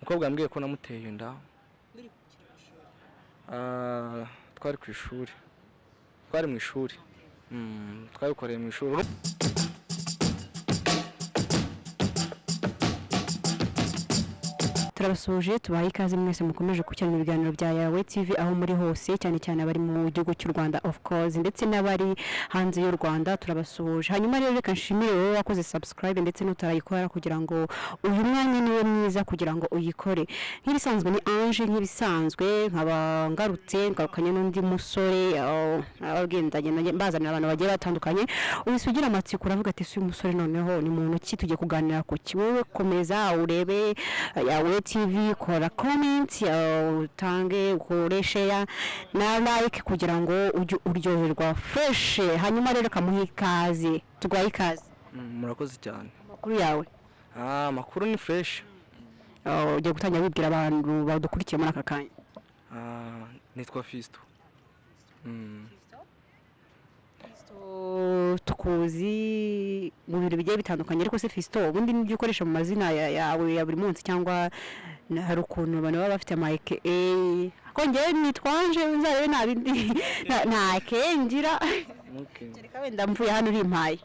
umukobwa yambwiye ko namuteye inda twari ku ishuri twari mu ishuri twabikoreye mu ishuri turabasuje tubaye ikaze mwese mukomeje gukurikirana ibiganiro bya yawe TV aho muri hose cyane cyane abari mu gihugu cy'u Rwanda of course ndetse n'abari hanze y'u Rwanda turabasuje. Hanyuma rero reka nshimire wowe wakoze subscribe ndetse n'utarayikora kugira ngo uyu mwanya niwe mwiza kugira ngo uyikore. Nk'ibisanzwe ni Ange, nk'ibisanzwe nkaba ngarutse ngarukanye n'undi musore abagendanye bazana abantu bagiye batandukanye. Ubisugira amatsiko uravuga ati si uyu musore noneho ni muntu ki tugiye kuganira ku kiwe komeza urebe yawe TV, kora comment utange ukore share na like kugira ngo ujye uryoherwa fresh. Hanyuma rero kamuha ikaze tugwaye ikaze. Murakoze cyane. Amakuru yawe? Amakuru ni fresh. Ujye gutangira wibwira abantu badukurikiye muri aka kanya. Nitwa Fisto. Tukuzi mu bintu bigiye bitandukanye ariko se Fisto ubundi nibyo ukoresha mu mazina yawe ya buri munsi cyangwa hari ukuntu abantu baba bafite amike kongeye nitwanje nzabe nabindi nta kengira kereka wenda mvuye hano uri impaye.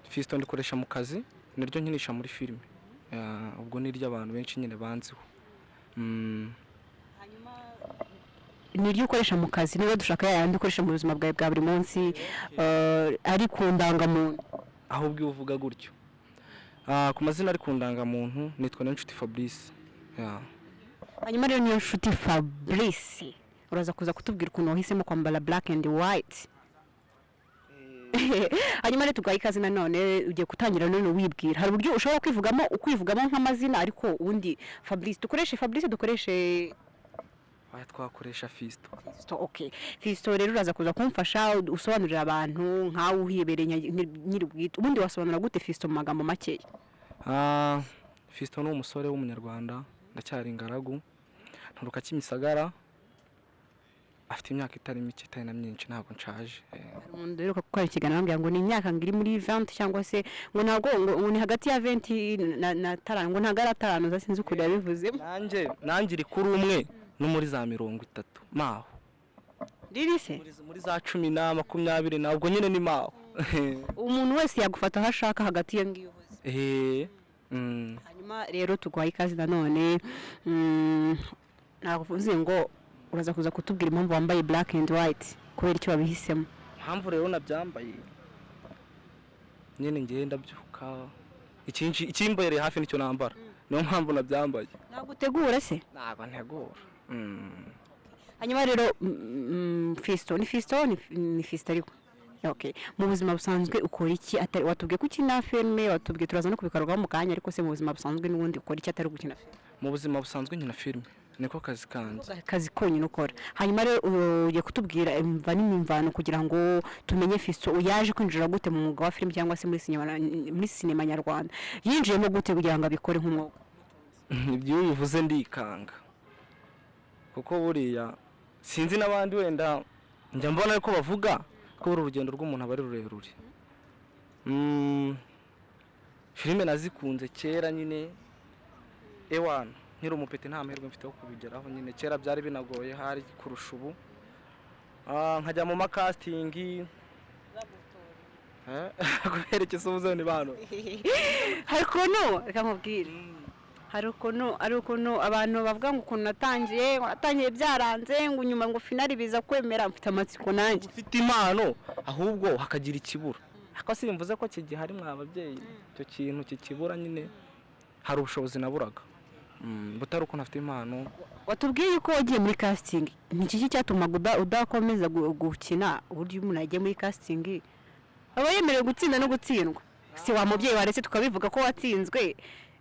Fisto ndikoresha mu kazi niryo nkinisha muri filime ubwo niryo abantu benshi nyine banziho. Hanyuma niryo ukoresha mu kazi niba dushaka yandi ukoresha mu buzima bwawe bwa buri munsi ari ku ndangamuntu ahubwo uvuga gutyo. Ku mazina ari ku ndangamuntu nitwa Niyonshuti Fabrice. Hanyuma rero Niyonshuti Fabrice uraza kuza kutubwira ukuntu wahisemo kwambara black and white. Hanyuma rero tugaye ikaze nanone ugiye gutangira none wibwira hari uburyo ushobora kwivugamo nk'amazina ariko ubundi Fabrice dukoreshe Fabrice dukoreshe twakoresha Fisto. Okay. Fisto rero uraza kuza kumfasha usobanurira abantu nkawe uhibereye nyiri bwite. Ubundi wasobanura gute Fisto mu magambo make? Fisto ni umusore w'umunyarwanda ndacyari ingaragu nturuka Kimisagara afite imyaka itari mike itari na myinshi ntabwo nshaje. Umuntu rero gukora ikiganiro ambwira ngo ni imyaka ngiri muri 20 cyangwa se ngo ntago ngo ni hagati ya 20 na 5 ngo ntago ari 5 zasinze ukuri yabivuze. Nanjye iri kuri umwe no muri za 30 maho dirise muri za 10 na 20 nabwo nyine ni maho. Umuntu wese yagufata hashaka hagati ya ngiyovuze. Hanyuma rero tugwaye ikazi nanone nakuvuze ngo uraza kuza kutubwira impamvu wambaye black and white kubera icyo wabihisemo. Impamvu rero nabyambaye nyine ngenda byuka ikimboyere hafi nicyo nambara niyo mpamvu nabyambaye. Nagutegura se? Ntabwo ntegura. Hanyuma rero Fisto ni Fisto ariko okay. Mu buzima busanzwe ukora iki atari watubwiye ko ukina filme watubwiye turaza no kubikarwaho mu kanya ariko se mu buzima busanzwe n'ubundi ukora iki atari gukina filme? Mu buzima busanzwe nkina filme niko kazi kanjye. Kazi konyine ukora. Hanyuma rero ugiye kutubwira imva n'imvano kugira ngo tumenye Fisto uyaje kwinjira gute mu mwuga wa filme cyangwa se muri sinema nyarwanda yinjiyemo gute kugira ngo abikore nk'umwuga? Ibyo bivuze ndikanga kuko buriya sinzi n'abandi wenda njya mbona ariko bavuga ko urugendo rw'umuntu aba ari rurerure. Filime nazikunze kera nyine ewana nkiri umupete nta mahirwe mfite yo kubigeraho nyine kera byari binagoye hari kurusha ubu. Nkajya mu casting kuberekeza ubuzoni bano ariko no reka nkubwire hari ukuntu abantu bavuga ngo ukuntu natangiye byaranze ngo nyuma ngo finali biza kwemera mfite amatsiko nanjye ufite impano ahubwo hakagira ikibura ako simvuze ko kigihari mwa ababyeyi cyo kintu kikibura nyine hari ubushobozi naburaga butari uko nafite impano. Watubwiye ko wagiye muri casting ni iki cyatuma udakomeza gukina uburyo umuntu yagiye muri casting aba yemerewe gutsinda no gutsindwa si wa mubyeyi waretse tukabivuga ko watsinzwe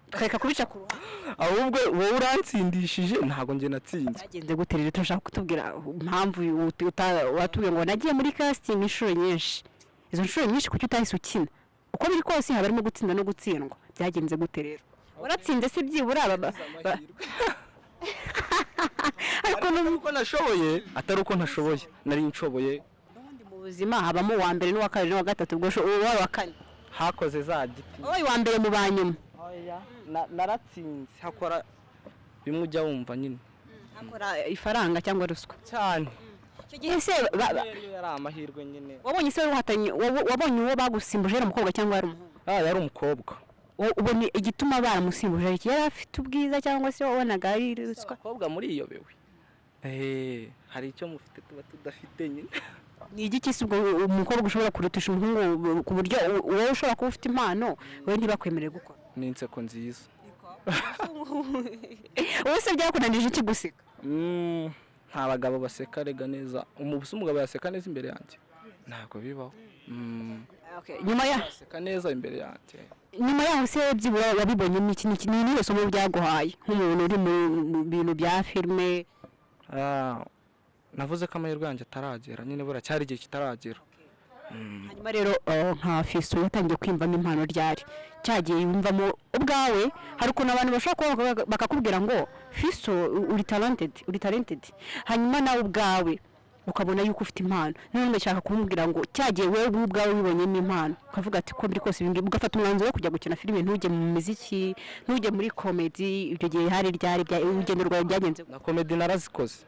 tweka kubica ku ruhande ahubwo wowe uransindishije ntago nge natsinze. Byagenze gute rero turashaka kutubwira impamvu watubwiye ngo nagiye muri casting inshuro nyinshi izo nshuro nyinshi kuki utahise ukina uko biri kose habarimo gutsinda no gutsindwa byagenze gute rero waratsinze se byibura ariko nuko nashoboye atari uko ntashoboye nari nshoboye. Ubundi mu buzima habamo wa mbere n'uwa kabiri n'uwa gatatu ubwo wa kane hakoze za giti wa mbere mu banyuma naratsinze hakora bimwe ujya wumva nyine akora ifaranga cyangwa ruswa cyane. icyo gihe se yari amahirwe nyine. wabonye se wabonye uwo bagusimbuje ari umukobwa cyangwa ari umuhungu? Yari umukobwa. ubona igituma baramusimbuje iki? Yari afite ubwiza cyangwa se wabonaga ari ruswa? Abakobwa muri iyo bewe hari icyo mufite tuba tudafite nyine. ni igiki se ubwo umukobwa ushobora kurutisha umuhungu ku buryo wowe ushobora kuba ufite impano wowe ntibakwemerere gukora? Ni inseko nziza. wowe se byakunanije iki guseka? nta bagabo baseka rega neza. Umugabo yaseka neza imbere yanjye ntabwo bibaho. nyuma ya yaseka neza imbere yanjye. nyuma yaho se byibura wabibonye n'iki niyo somo byaguhaye nk'umuntu uri mu bintu bya filime? navuze ko amahirwe yanjye ataragera nyine bura cyari igihe kitaragera. hanyuma rero nka Fiston yatangiye kwimvamo impano ryari cyagiye yumvamo ubwawe? hari ukuntu abantu bashobora kuba bakakubwira ngo Fiston uri talented hanyuma nawe ubwawe ukabona yuko ufite impano none ndashaka kumubwira ngo cyagiye wewe ubwawe wibonyemo impano ukavuga ati ko biri kose ibingi ugafata umwanzuro wo kujya gukina filime ntujye mu muziki ntujye muri comedy. ibyo gihe hari ryari urugendo rwawe byagenze? na comedy narazikoze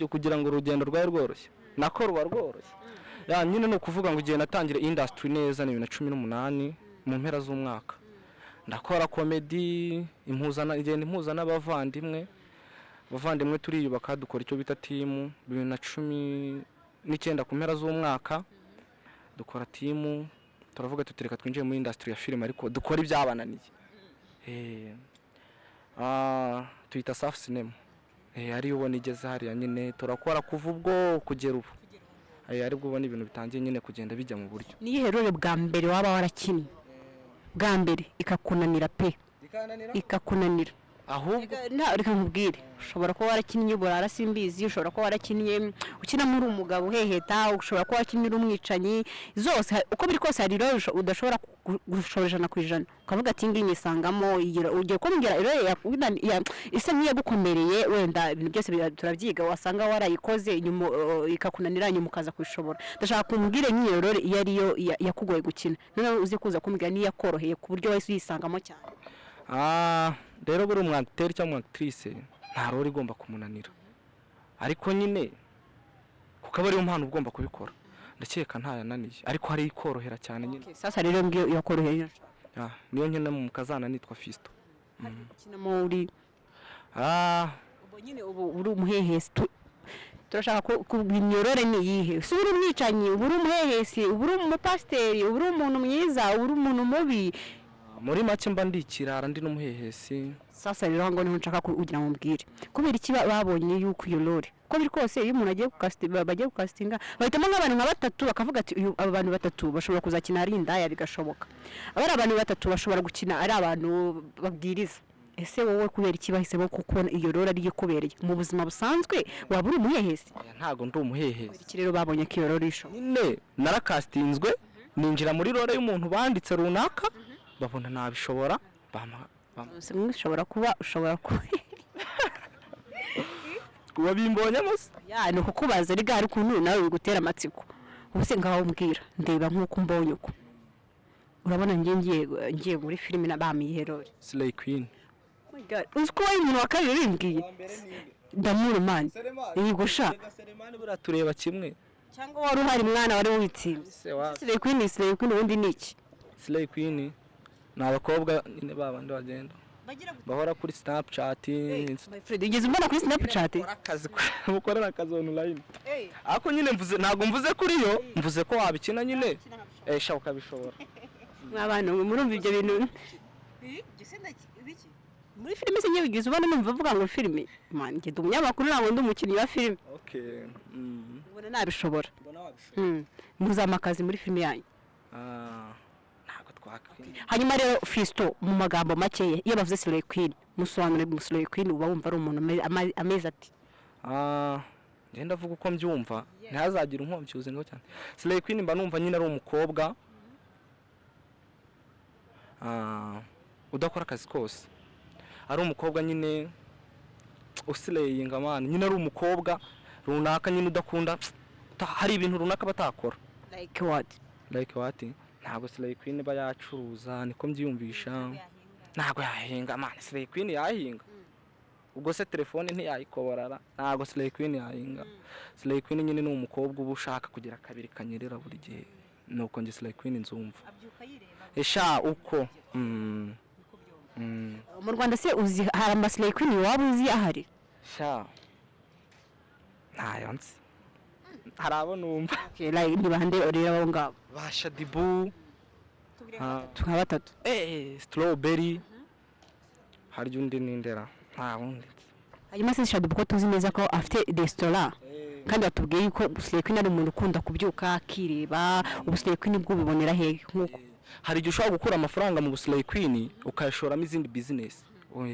kugira ngo urugendo rwawe rworoshye nako ruba rworoshye. nyine ni ukuvuga ngo igihe natangira industry neza ni 2018 mu mpera z'umwaka ndakora comedy impuza n'abavandimwe turiyubaka dukora icyo bita team 2019 ku mpera z'umwaka dukora team turavuga tutereka twinjiye muri industry ya film ariko dukora ibyabananiye. Tuyita Safi Cinema. Ari ubona igeze hariya nyine turakora kuva ubwo kugera ubu. Ari bwo ubona ibintu bitangiye nyine kugenda bijya mu buryo. Niye rero bwa mbere waba warakinnye bwa mbere ikakunanira pe ikakunanira ahubwo reka nkubwire ushobora kuba warakinnye burara simbizi ushobora kuba warakinnye ukina muri umugabo uheheta ushobora kuba wakinnye umwicanyi zose uko biri kose hari rero udashobora gushora 100% ukavuga ati ngiye nisangamo ugiye kumbwira rero isa niyagukomereye wenda ibintu byose turabyiga wasanga warayikoze nyuma ikakunanira nyuma ukaza kwishobora. ndashaka kumbwire nkiyo rero iyo ariyo yakugoye gukina none uzi kuza kumbwira niya koroheye ku buryo wese yisangamo cyane. rero buri umwacteur cyangwa actrice nta rori igomba kumunanira ariko nyine kuko aba ari impano ugomba kubikora ndakeka ntayananiye ariko hari ikorohera cyane nyine. Sasa rero ngiyo yakoroheye niyo nyine mu kazana nitwa Fiston. kina muri ubu nyine ubu uri umuhehesi turashaka kubinyorore ni yihe si uri umwicanyi uri umuhehesi uri umupasteri uri umuntu mwiza uri umuntu mubi muri make mba ndikirara ndi n'umuhehesi. Sasa rero ngo niho nshaka kugira ngo mbwire kubera iki babonye yuko iyo role ko biri kose iyo umuntu agiye bagiye gukastinga bahitamo nk'abantu nka batatu bakavuga ati aba bantu batatu bashobora kuzakina ari indaya bigashoboka abari abantu batatu bashobora gukina ari abantu babwiriza. ese wowe kubera iki bahisemo kuko iyo role ari kubereye mu buzima busanzwe waba uri umuhehesi? ntago ndi umuhehesi. iki rero babonye ko iyo role isho nyine narakastinzwe ninjira muri role y'umuntu banditse runaka babona nabishobora ushobora kuba wabimbonyemo se ni ukukubaza riga hari ukuntu nawe bigutera amatsiko ubuse ngaho umbwira ndeba nk'uko mbonye uko urabona ngiye muri filime nabamiye role Slay Queen. Oh my god uzi ko umuntu wa kabiri rimbwiye ndamuru man yigusha Selemani bura tureba kimwe cyangwa wari uhari mwana wari witsinze. Slay Queen ubundi niki? Slay Queen ni abakobwa nyine babandi bagenda bahora kuri Snapchat. My friend ugeze mbona kuri Snapchat mukorera akazi online ako nyine mvuze ntago mvuze kuri yo mvuze ko wabikina nyine sha ukabishobora. Abantu murumva ibyo bintu muri filime se ngiye ugeze ubona numva avuga ngo filime man ngende umunyamakuru ntabwo ndi umukinnyi wa filime. Ubona nabishobora muzamakazi muri filime yanyu. Hanyuma rero Fiston mu magambo make iyo bavuze Slay Queen musobanure Slay Queen uba wumva ari umuntu ameza ati ngenda vuga uko mbyumva ntazagira inkombyuze ngo cyane. Slay Queen mba numva nyine ari umukobwa udakora akazi kose ari umukobwa nyine usilayinga man nyine ari umukobwa runaka nyine udakunda hari ibintu runaka batakora. Like what? Ntabwo Slay Queen ba yacuruza niko mbyiyumvisha. ntago yahinga man Slay Queen yahinga ubwo se telefone ntiyayikoborara ntago Slay Queen yahinga Slay Queen nyine ni umukobwa uba ushaka kugira kabiri kanyerera buri gihe nuko nge Slay Queen nzumva esha uko mu Rwanda se uzi hari ama Slay Queen waba uzi ahari sha ntayo nzi hari abo numva like ni bande orera abo ngabo basha dibu tuka batatu strawberry hari undi nindera nta wundi hanyuma se Shadow ko tuzi neza ko afite restaurant kandi batubwiye ko Slay Queen ari umuntu ukunda kubyuka akireba ubu Slay Queen bwo bibonera hehe nkuko hari igihe ushobora gukura amafaranga mu Slay Queen ukayashoramo izindi business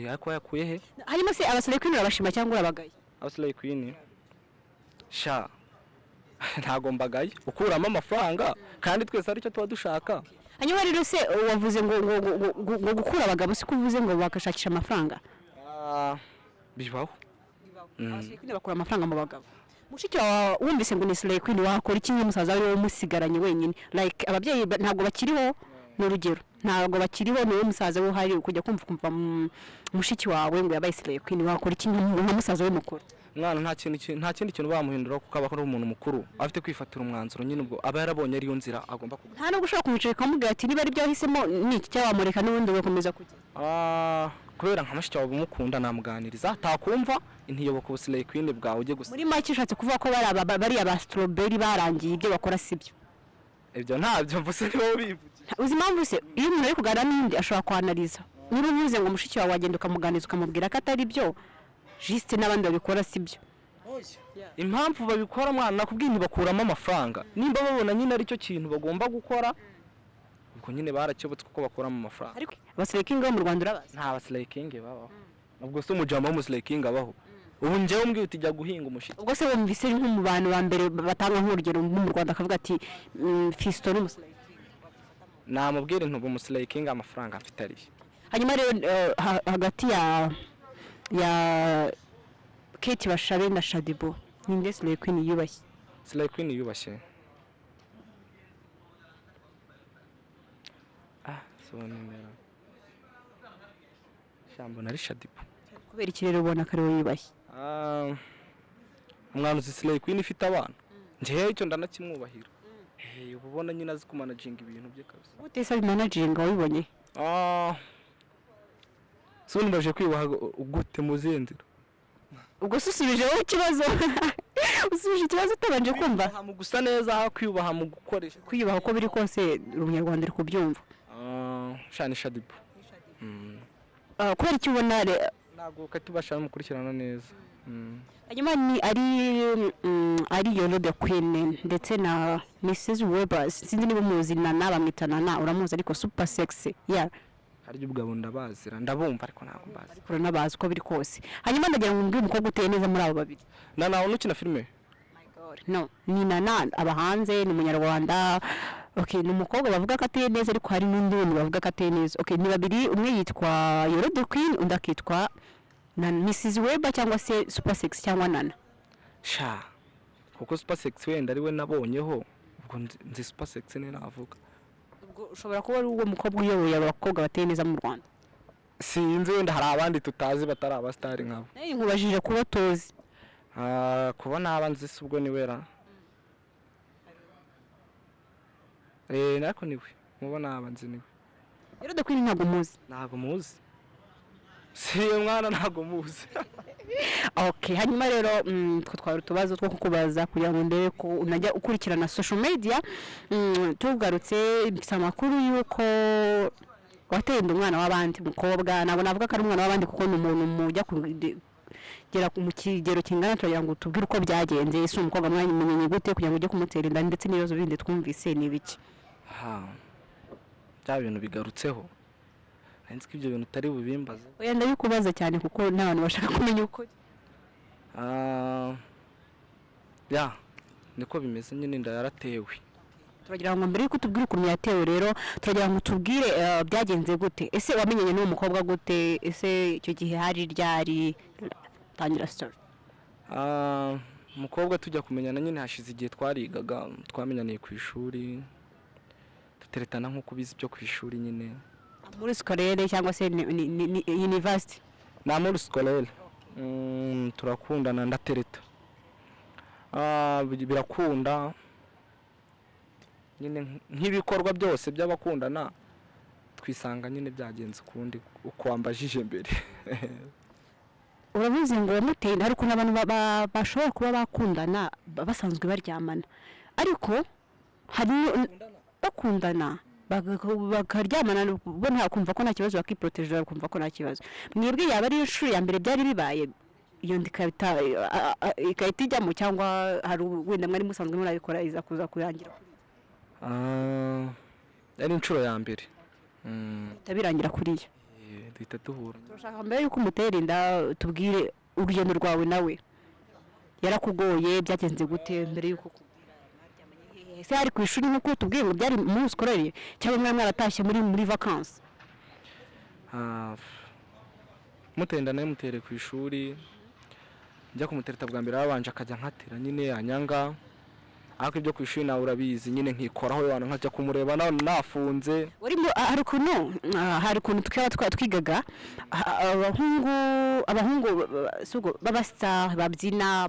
ariko yakuye he hanyuma se aba Slay Queen urabashima cyangwa urabagaye aba Slay Queen sha ntago mbagaye ukuramo amafaranga kandi twese aricyo tuba dushaka hanyuma rero se wavuze ngo gukura abagabo si kuvuze ngo bakashakisha amafaranga bibaho Slay Queen bakura amafaranga mu bagabo mushiki wawe wumvise ngo ni Slay Queen wakora iki n'umusaza we umusigaranye wenyine like ababyeyi ntago bakiriho n'urugero ntago bakiriho niwe musaza we hari kujya kumva mushiki wawe ngo yabaye Slay Queen wakora iki n'umusaza we mukuru mwana nta kindi kintu bamuhindura kuko aba ari umuntu mukuru afite kwifatira umwanzuro nyine ubwo aba yarabonye ariyo nzira agomba kugwa nta no gushaka kumuceka kamubwira ati niba ari byo yahisemo niki cyawamureka n'ubundi ugakomeza kujya kubera nka mushiki wawe umukunda namuganiriza atakumva intiyoboka Slay Queen bwawe ujye gusa muri make ushatse kuvuga ko bari aba strawberry barangiye ibyo bakora sibyo ibyo ntabyo mvuse niwo bivuze uzi impamvu se iyo umuntu ari kuganira n'undi ashobora kwanariza n'uruvuze ngo mushiki wawe wagenda ukamuganiza ukamubwira ko atari byo juste n'abandi babikora sibyo impamvu babikora mwana nakubwiye ntibakuramo amafaranga nimba babona nyine aricyo kintu bagomba gukora ubwo nyine barakebutse kuko bakuramo amafaranga ariko aba Slay King bo mu Rwanda urabazi nta Slay King babaho ubwo se umujama wo Slay King abaho ubu njyewe umbwiye uti jya guhinga umushiki ubwo se wumvise nko mu bantu ba mbere batanga nk'urugero mu Rwanda akavuga ati Fisto ni Slay King namubwire ntubu Slay King amafaranga afite ari hanyuma rero hagati ya Kate Bashabe na Shadibo ninde Slay Queen yubashye Slay Queen yubashye sonera shambo nari Shadibo kubera iki rero ubona ko ari we yubashye umwana uzi Slay Queen ifite abana njyewe icyo ndanakimwubahira ubona nyine azi kumanaginga ibintu bye kabisa gute se managinga wabibonye so nimbaje kwibaha gute muzendera ubwo susubijeho ikibazo usubije ikibazo utabanje kumva mu gusa neza kwiyubaha mu gukoresha kwiyubaha uko biri kose umunyarwanda ari kubyumva shani Shadibo kubera iki ubona ntabwo katubasha mukurikirana neza hanyuma ni ari Yolo the Queen ndetse na Mrs Weber sinzi niba muzi Nana bamwita Nana uramuzi ariko super sexy haryo ubwo ndabazira ndabumva ariko ntabwo mbazi ariko nabazi uko biri kose hanyuma ndagira ngo mbwire umukobwa uteye neza muri abo babiri Nana unukina filime no ni Nana abahanze ni umunyarwanda okay ni umukobwa bavuga ko ateye neza ariko hari n'undi bavuga ko ateye neza okay ni babiri umwe yitwa Yolo the Queen undi akitwa na Mrs Weber cyangwa se super sexy cyangwa Nana sha kuko super sexy wenda ari we nabonyeho ubwo nzi super sexy ne navuga ubwo ushobora kuba ari uwo mukobwa uyoboye abakobwa bateye neza mu Rwanda sinzi wenda hari abandi tutazi batari abastari nkabo nkubajije kuba tozi kubona abanzi se ubwo ni wera nako niwe mubona abanzi niwe rero the Queen ntabwo muzi si mwana ntabwo muzi okay hanyuma rero twari tubazo two kukubaza kugira ngo ndebe ko unajya ukurikirana social media tugarutse mfite amakuru yuko wateye umwana w'abandi mukobwa nabo navuga ko ari umwana w'abandi kuko ni umuntu mujya kugera mu kigero kingana turagira ngo tubwire uko byagenze ese umukobwa mwanyimenye gute kugira ngo ujye kumutera inda ndetse n'ibibazo bindi twumvise ni biki bya bintu bigarutseho nzi ko ibyo bintu utari bubimbaze oya ndabikubaza cyane kuko n'abantu bashaka kumenya uko niko bimeze nyine inda yaratewe turagira ngo mbere yuko tubwire ukuntu yatewe rero turagira ngo tubwire byagenze gute ese wamenyanye n'uwo mukobwa gute ese icyo gihe hari ryari tangira story umukobwa tujya kumenyana nyine hashize igihe twarigaga twamenyaniye ku ishuri duteretana nk'uko ubizi byo ku ishuri nyine muri scolaire cyangwa se ni university? na muri scolaire. Turakundana ndatereta. Birakunda nyine nk'ibikorwa byose by'abakundana twisanga nyine byagenze ukundi ukwambajije mbere. Uravuze ngo wamuteye inda, ariko n'abantu bashobora kuba bakundana basanzwe baryamana, ariko hari bakundana bakaryamana bo nta kumva ko nta kibazo, bakiproteje bakumva ko nta kibazo. Mwebwe yaba ari inshuro ya mbere byari bibaye iyo ndikabita ikahita ijyamo, cyangwa hari wenda mwari musanzwe murabikora iza kuza kurangira? Ari inshuro ya mbere. Tabirangira kuriya duhita duhura. Turashaka mbere yuko umutera inda tubwire urugendo rwawe nawe, yarakugoye byagenze gute mbere yuko se ari ku ishuri nkuko tubwiye ngo byari muri scolaire cyangwa mwe mwaratashye muri vacances? Mutenda naye mutere ku ishuri, njya kumutereta bwa mbere babanje akajya nkatera nyine anyanga, ariko ibyo ku ishuri nawe urabizi nyine nkikoraho yana nkajya kumureba nafunze. Hari ukuntu twigaga abahungu sugo babastar babyina,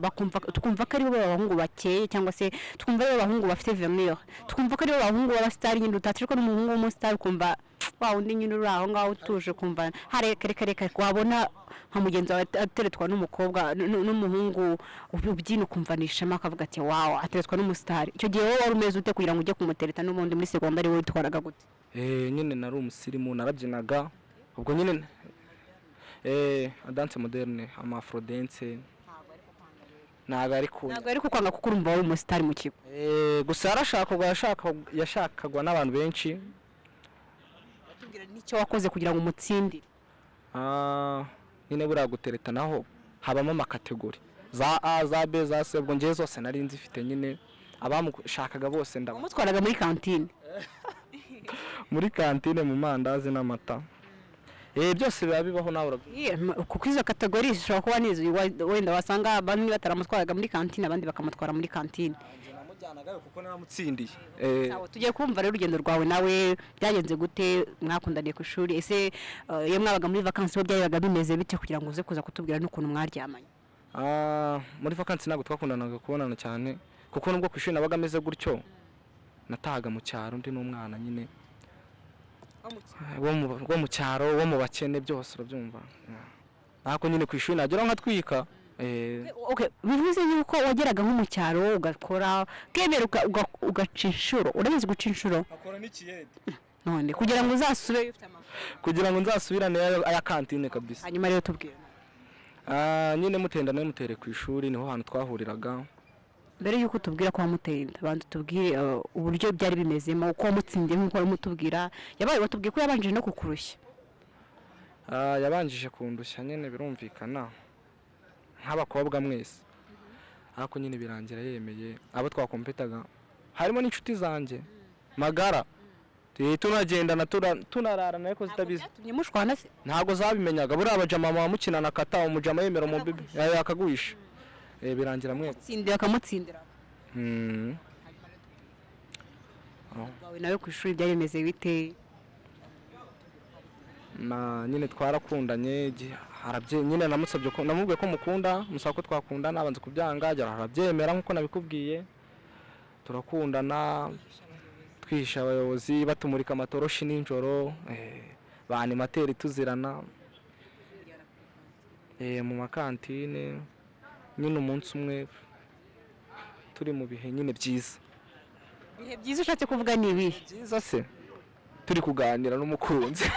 tukumva ko ari bo abahungu bakeye, cyangwa se tukumva ari abahungu bafite vermure, tukumva ko ari abahungu babastar nyine utatirwa n'umuhungu w'umustar, kumva wa undi nyine uri aho ngaho utuje, kumva hareka wabona nka mugenzi wawe ateretwa n'umukobwa n'umuhungu ubyina, ukumva nishema akavuga ati wow ateretwa n'umustar. Icyo gihe wowe wari umeze ute kugira ngo ujye kumutereta n'ubundi muri secondaire wowe twaraga gute? Nyine nari umusirimu narabyinaga ubwo nyine dance moderne, amafro dance. Ntago ari kwanga kuko urumva wowe umustar mu kigo. Gusa yashakagwa n'abantu benshi. Batubwira n'icyo wakoze kugira ngo umutsindire? Nyine buriya gutereta naho habamo amakategori za A za B za C, ubwo ngiye zose nari nzifite nyine. Abamushakaga bose mutwaraga muri kantine? Muri kantine mu mandazi n'amata. Byose biba bibaho nawe urabyumva. Kuko izo kategori zishobora kuba nizo wenda wasanga bamwe bataramutwaraga muri kantine abandi bakamutwara muri kantine. Namujyanaga kuko naramutsindiye. Tugiye kumva rero urugendo rwawe nawe byagenze gute, mwakundaniye ku ishuri? Ese iyo mwabaga muri vacances ho byabaga bimeze bite kugira ngo uze kuza kutubwira n'ukuntu mwaryamanye? Muri vacances ntabwo twakundanaga kubonana cyane, kuko nubwo ku ishuri nabaga ameze gutyo natahaga mu cyaro ndi n'umwana nyine wo mu cyaro wo mu bakene byose urabyumva. Nako nyine ku ishuri nagera nkatwika. Bivuze yuko wageraga nko mu cyaro ugakora kemera ugaca inshuro, urabizi guca inshuro? Akora n'ikiyede none kugira ngo uzasubire ufite amafaranga, kugira ngo nzasubirane aya kantine kabisa. Hanyuma rero tubwire nyine mutenda nawe mutere ku ishuri niho hantu twahuriraga. Mbere yuko tubwira ko wamutenda bantu tubwire uburyo byari bimezemo, uko wamutsindiye nk'uko wamutubwira. Yabaye watubwiye ko yabanje no kukurushya? Yabanjije kundushya nyine birumvikana nk'abakobwa mwese, ariko nyine birangira yemeye. Abo twakompetaga harimo n'inshuti zanjye magara, tunagendana tunararana ariko zitabizi. Yatumye mushwana se? Ntago zabimenyaga, buriya abajama bamukinana akata umujama yemera mu bibi yakaguhisha. Birangira mwe tsindira akamutsindira. Nawe ku ishuri byari bimeze bite? Nyine twarakundanye, nyine namusabye ko namubwiye ko mukunda, musaba ko twakundana, abanze kubyanga arabyemera nkuko nabikubwiye. Turakundana twihisha abayobozi batumurika amatoroshi n'injoro, ba animateri tuzirana mu makantine. Nyine umunsi umwe turi mu bihe nyine byiza. Bihe byiza ushatse kuvuga ni ibihe? Byiza se turi kuganira n'umukunzi.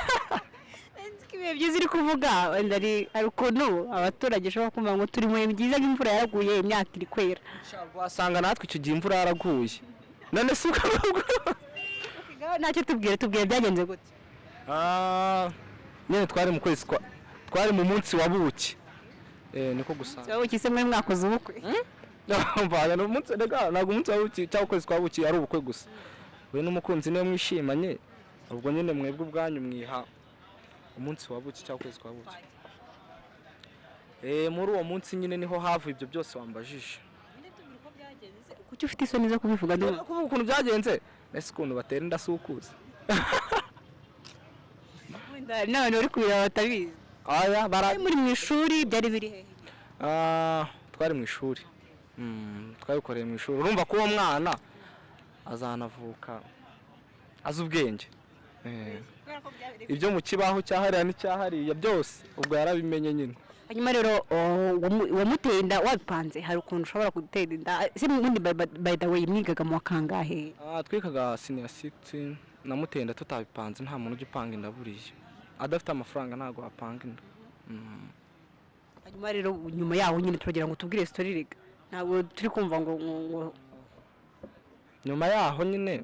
Ibihe byiza uri kuvuga wenda ari ukuntu abaturage bashobora kumva ngo turi mu bihe byiza nk'imvura yaraguye imyaka iri kwera. Wasanga natwe icyo gihe imvura yaraguye. None se ntacyo tubwire byagenze gute? Nyine twari mu munsi wa buki. Niko gusa. Wabuki se mwe mwakoze ubukwe? Ntabwo umunsi wa buki cyangwa ukwezi kwa buki ari ubukwe gusa. We n'umukunzi niwe mwishimanye, ubwo nyine mwebwe ubwanyu mwiha umunsi wa buki cyangwa ukwezi kwa buki. Muri uwo munsi nyine niho havuye ibyo byose wambajije. Kuki ufite isoni zo kubivuga? Kuvuga ukuntu byagenze, nese ukuntu batera inda sukuza. wenda n'abantu bari kubireba batabizi. aya Bari muri mu ishuri byari biri hehe? twari mu ishuri twabikoreye mu ishuri urumva ko uwo mwana azanavuka azi ubwenge ibyo mu kibaho cyahariya n'icyahariya byose ubwo yarabimenye nyine. Hanyuma rero wamuteye inda wabipanze hari ukuntu ushobora gutera inda se n'ubundi by the way mwigaga mu wakangahe? Twikaga senior 6 namuteye inda tutabipanze nta muntu ujya upanga inda buriya adafite amafaranga ntago apanga inda. Hanyuma rero nyuma yaho nyine turagira ngo tubwire story rega ntabwo turi kumva ngo nyuma yaho nyine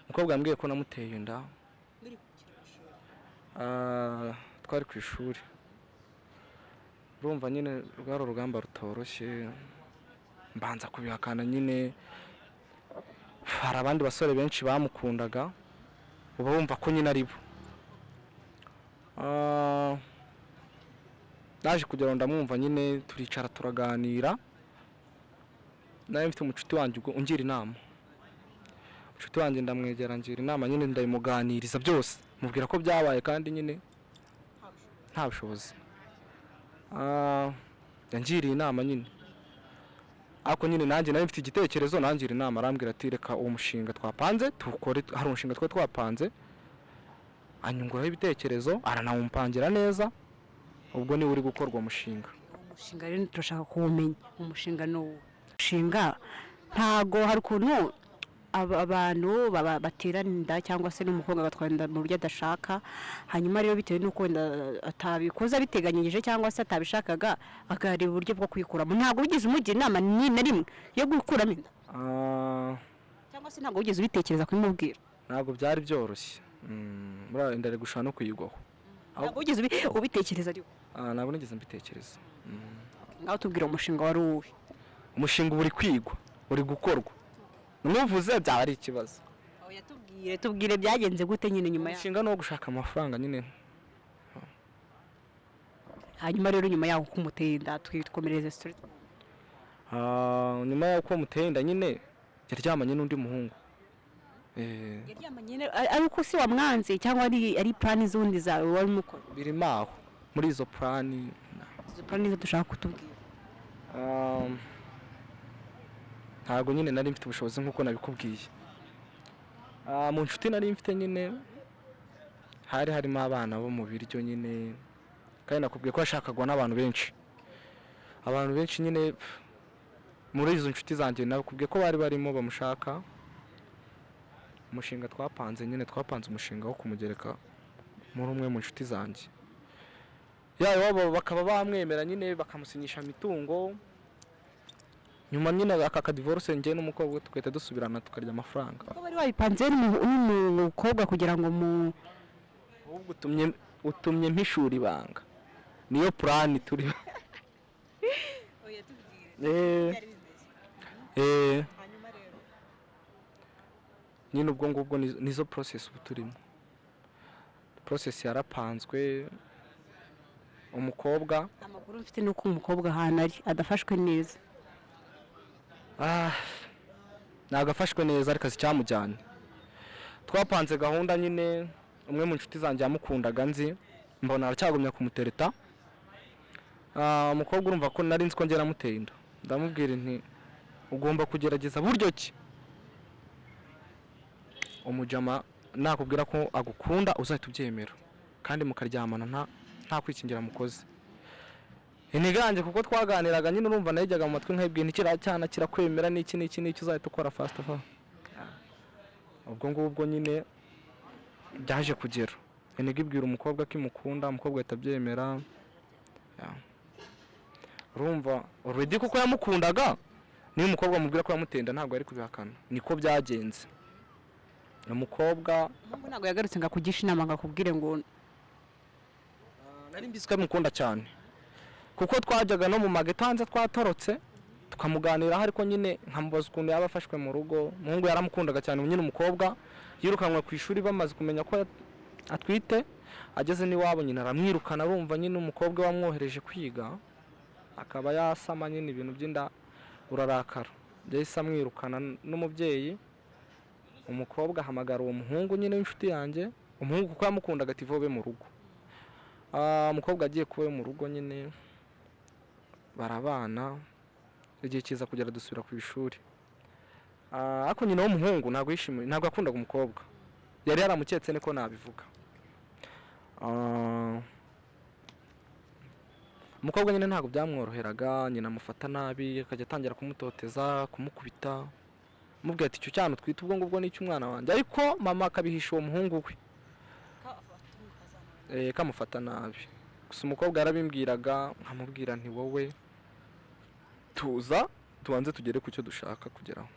umukobwa yambwiye ko namuteye inda twari ku ishuri urumva nyine rwari urugamba rutoroshye mbanza kubihakana nyine hari abandi basore benshi bamukundaga uba bumva ko nyine ari bo naje kugira ngo ndamwumva nyine turicara turaganira nawe mfite umucuti wanjye ungira inama umucuti wanjye ndamwegera ngira inama nyine ndayimuganiriza byose mubwira ko byabaye kandi nyine nta bushobozi yangiriye inama nyine ariko nyine nanjye nawe mfite igitekerezo nangira inama arambwira ati reka uwo mushinga twapanze tukore hari umushinga twapanze anyunguraho ibitekerezo aranawumpangira neza ubwo niwe uri gukorwa umushinga. Umushinga rero turashaka kuwumenya umushinga no mushinga ntago hari ukuntu abantu bateranira cyangwa se n'umukobwa batwanda mu buryo adashaka hanyuma rero bitewe n'uko wenda atabikoza biteganyije cyangwa se atabishakaga agarira uburyo bwo kwikuramo ntago ugize umugira inama ni na rimwe yo gukuramo inda cyangwa se ntago ugize ubitekereza kubimubwira ntago byari byoroshye muri inda gushaka no kuyigwaho ntago ugize ubitekereza ariko ntabwo nigeze mbitekereza. ngaho tubwira umushinga wari uwe umushinga uri kwigwa uri gukorwa nuvuze byaba ari ikibazo. Tubwire byagenze gute nyine nyuma ya umushinga no gushaka amafaranga nyine. Hanyuma rero nyuma yaho kumuteye inda twikomereze story. Nyuma yaho kumuteye inda nyine yaryamanye n'undi muhungu. Yaryamanye ari uko si wamwanze cyangwa ari plan z'undi zawe wari mukora birimo aho muri izo plan zo dushaka kutubwira. Ntago nyine nari mfite ubushobozi nkuko nabikubwiye. Mu nshuti nari mfite nyine harimo abana bo mu biryo nyine kandi nakubwiye ko yashakagwa n'abantu benshi. Abantu benshi nyine muri izo nshuti zanjye nakubwiye ko bari barimo bamushaka. Umushinga twapanze nyine twapanze umushinga wo kumugereka muri umwe mu nshuti zanjye. Yabo bakaba bamwemera nyine bakamusinyisha imitungo. Nyuma nyine aka divorce njye n'umukobwa tukahita dusubirana tukarya amafaranga. Ko bari babipanze n'umukobwa kugira ngo ahubwo utumye mpishura ibanga. Niyo plan turi. Oya tubwire. Hanyuma rero. Nyine ubwo ngubwo nizo process ubu turimo. Process yarapanzwe umukobwa. Amakuru mfite nuko umukobwa ahantu ari adafashwe neza. Nagafashwe neza ariko cyamujyanye. Twapanze gahunda nyine umwe mu nshuti zanjye yamukundaga nzi mbona aracyagumya kumutereta. Umukobwa urumva ko nari nzi ko ngera muteye inda. Ndamubwira nti ugomba kugerageza buryo ki umujama nakubwira ko agukunda uzahita ubyemera kandi mukaryamana nta kwikingira mukoze. Iniganje kuko twaganiraga nyine urumva najyaga mu matwi nkayibwiye ntikiracyana kirakwemera n'iki uzahita ukora fast fa. Ubwo ngubwo nyine byaje kugera. Inigibwira umukobwa kimukunda umukobwa yatabyemera. Urumva already kuko yamukundaga niyo umukobwa mubwira ko yamutenda ntabwo ari kubihakana niko byagenze. Umukobwa ntabwo yagarutse ngakugisha inama ngakubwire ngo nari mbizwe mukunda cyane. Kuko twajyaga no mu mageto hanze twatorotse tukamuganiraho ariko nyine nkamubaza ukuntu yaba afashwe mu rugo. Umuhungu yaramukundaga cyane nyine umukobwa yirukanwa ku ishuri bamaze kumenya ko atwite ageze n'iwabo nyine aramwirukana urumva nyine umukobwa wamwohereje kwiga akaba yasama nyine ibintu by'inda urarakara. Yahise amwirukana n'umubyeyi umukobwa ahamagara uwo muhungu nyine w'inshuti yanjye umuhungu kuko yamukundaga ati vobe mu rugo. Umukobwa agiye kuba mu rugo nyine barabana, igihe kiza kugera dusubira ku ishuri. Ariko nyina w'umuhungu ntabwo yishimiye, ntabwo yakundaga umukobwa, yari yaramuketse niko nabivuga. Umukobwa nyine ntabwo byamworoheraga, nyina amufata nabi, akajya atangira kumutoteza, kumukubita, mubwira ati icyo cyane twita ubwo ngubwo n'icyo umwana wanjye, ariko mama akabihisha uwo muhungu we kamufata nabi. Gusa umukobwa yarabimbwiraga, nkamubwira nti wowe tuza tubanze tugere ku cyo dushaka kugeraho.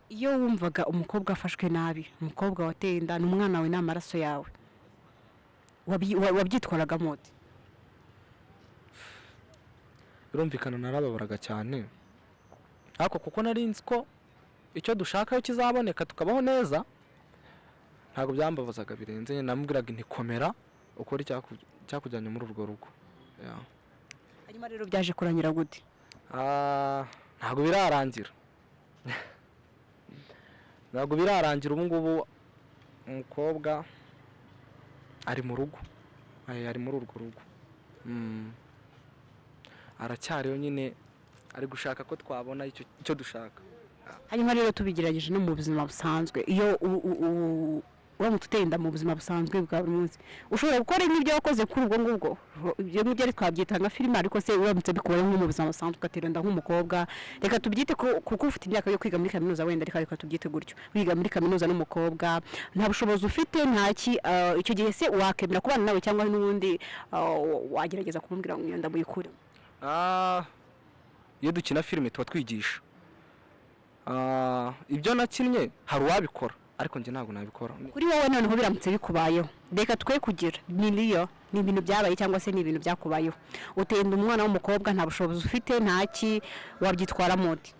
iyo wumvaga umukobwa afashwe nabi, umukobwa wateye inda n'umwana wawe n'amaraso yawe, wabyitwaraga mute? Birumvikana narababaraga cyane, ariko kuko nari nzi ko icyo dushaka kizaboneka tukabaho neza, ntabwo byambabazaga birenze. Namubwiraga intikomera ukora icyakujyanye muri urwo rugo. Hanyuma rero byaje kurangira gute? Ntabwo birarangira. Ntabwo birarangira. Ubu ngubu umukobwa ari mu rugo, ari muri urwo rugo. Aracyariyo nyine, ari gushaka ko twabona icyo dushaka. Hanyuma rero tubigerageje no mu buzima busanzwe, iyo uramutse uteye inda mu buzima busanzwe bwa buri munsi, ushobora gukora n'ibyo wakoze kuri ubwo ngubwo, ibyo ngibyo ari twabyita nka filime, ariko se uramutse bikora nko mu buzima busanzwe ugatera inda nk'umukobwa, reka tubyite kuko ufite imyaka yo kwiga muri kaminuza wenda, reka tubyite gutyo, wiga muri kaminuza n'umukobwa, nta bushobozi ufite ntaki, icyo gihe se wakemera kubana nawe cyangwa n'ubundi wagerageza kumubwira ngo iyo nda muyikure? Iyo dukina filime tuba twigisha. Ibyo nakinnye hari uwabikora, ariko njye ntabwo nabikora. Kuri wowe noneho biramutse bikubayeho, reka twe kugira ni ibintu byabaye cyangwa se ni ibintu byakubayeho, uteye inda umwana w'umukobwa, nta bushobozi ufite ntaki, wabyitwara mute?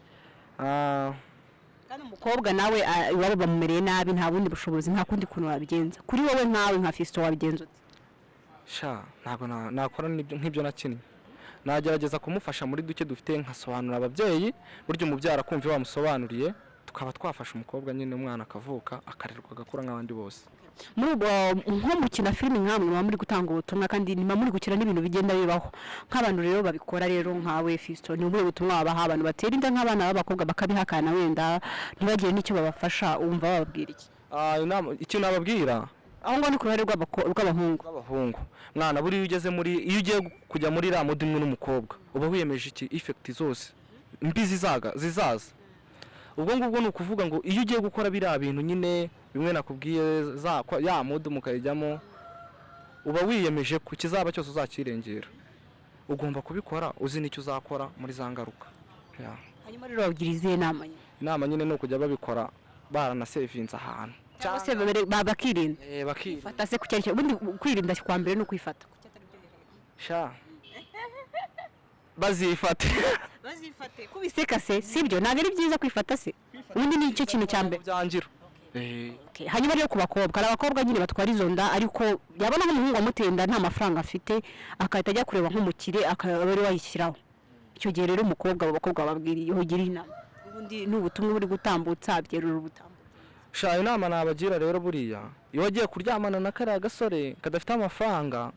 Kandi umukobwa nawe iwabo bamumereye nabi, nta bundi bushobozi, nta kundi kuntu wabigenza. Kuri wowe nkawe nka Fiston wabigenza ute? Ntabwo nakora nk'ibyo nakinnye. Nagerageza kumufasha muri duke dufite, nkasobanura ababyeyi, buryo umubyara kumva bamusobanuriye, tukaba twafasha umukobwa nyine, umwana akavuka akarerwa agakura nk'abandi bose. Muri ubwo nko mukina filime nkamwe muba muri gutanga ubutumwa, kandi niba muri gukina n'ibintu bigenda bibaho nk'abantu rero babikora. Rero nkawe Fiston, ni ubuhe butumwa wabaha abantu batera inda nk'abana b'abakobwa bakabihakana wenda ntibagire n'icyo babafasha, wumva bababwira iki? Icyo nababwira aho ngo ni ku ruhare rw'abahungu, mwana buri iyo ugiye kujya muri iriya mudi imwe n'umukobwa, uba wiyemeje iki effect zose mbi zizaza. Ubwo ngubwo ni ukuvuga ngo iyo ugiye gukora biriya bintu nyine bimwe nakubwiye, ya mudi mukayijyamo, uba wiyemeje ku kizaba cyose uzakirengera. Ugomba kubikora uzi n'icyo uzakora muri za ngaruka. Hanyuma rero wagira izihe nama? Inama nyine ni ukujya babikora baranasevinze ahantu, cyangwa se bakirinda. Fata se ku cyari ubundi kwirinda kwa mbere no kwifata. Bazifate kubiseka se sibyo, ntabwo ari byiza kwifata se, ubundi ni icyo kintu cya mbere byangira. Hanyuma rero ku bakobwa, hari abakobwa nyine batwara izo nda, ariko yabona nk'umuhungu amutenda nta mafaranga afite, akahita ajya kureba nk'umukire akaba ari wayishyiraho. Icyo gihe rero umukobwa, abakobwa bababwiriye ugira inama, ubundi n'ubutumwa buri gutambutsa byerura ubutambutsa. Inama nabagira rero, buriya iyo wagiye kuryamana na kariya gasore kadafite amafaranga,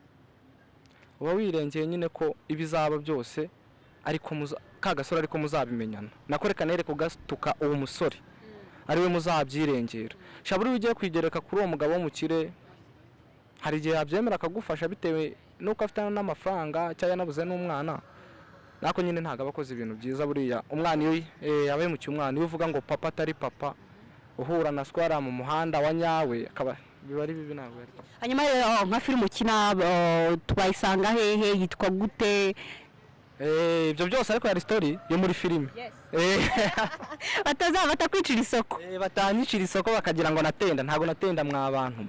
uba wirengeye nyine ko ibizaba byose ariko ka gasore ariko muzabimenyana, nakoreka nere kugatuka uwo musore ariwe muzabyirengera. Buriya ugiye kwigereka kuri uwo mugabo w'umukire, hari igihe yabyemera akagufasha bitewe n'uko afite n'amafaranga cyangwa yanabuze n'umwana, nako nyine ntabwo aba akoze ibintu byiza. Buriya umwana iyo yabahemukiye umwana, iyo uvuga ngo papa atari papa, uhura na swara mu muhanda wa nyawe, akaba biba ari bibi ntabwo yari. Hanyuma rero nka filime ukina twayisanga hehe, yitwa gute? Ibyo byose ariko hari story yo muri filime. Batakwicira isoko. Batanyicira isoko bakagira ngo natenda, ntabwo natenda mw'abantu.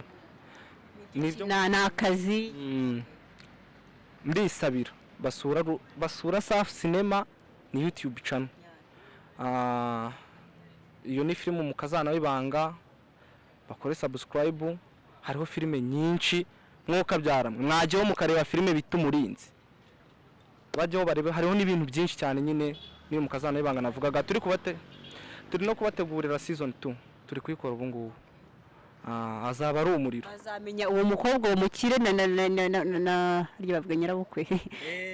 Na akazi. Ndisabira basura Safi Cinema ni YouTube channel. Iyo ni filime umukazana w'ibanga, bakore subscribe, hariho filime nyinshi mwokabyaramwe, mwajyeho mukareba filime bita Umurinzi, bajyeho barebe, hariho n'ibintu byinshi cyane nyine. Niyo mukazana w'ibanga navugaga, turi no kubategurira season 2, turi kuyikora ubu ngubu. azaba ari umuriro. azamenya uwo mukobwa uwo mukire na bavuga nyirabukwe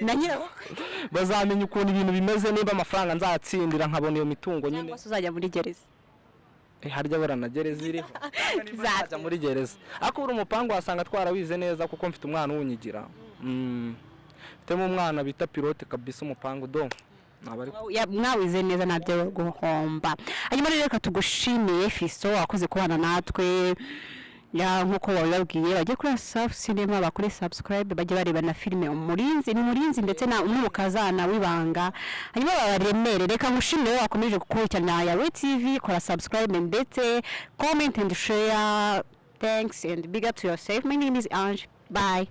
na nyirabukwe Bazamenya ukuntu ibintu bimeze, niba amafaranga nzatsindira nkabona iyo mitungo nyine. cyangwa se uzajya muri gereza. Harya burana gereza iriho nzajya muri gereza, ariko uri umupangu wasanga twarawize neza kuko mfite umwana uwunyigira. Mfitemo umwana bita pilote kabisa umupangu do mwawize neza ntabyo guhomba. Hanyuma rero reka tugushimiye Fiso wakoze kubana natwe nkuko wabibabwiye, bajye kuri Safi Cinema bakore subscribe, bajye bareba na filime Umurinzi ndetse na umukazana w'ibanga, hanyuma babaremere. Reka ngushimire wakomeje gukurikirana Yawe TV, kora subscribe ndetse comment and share. Thanks and big up to yourself. My name is Ange. Bye.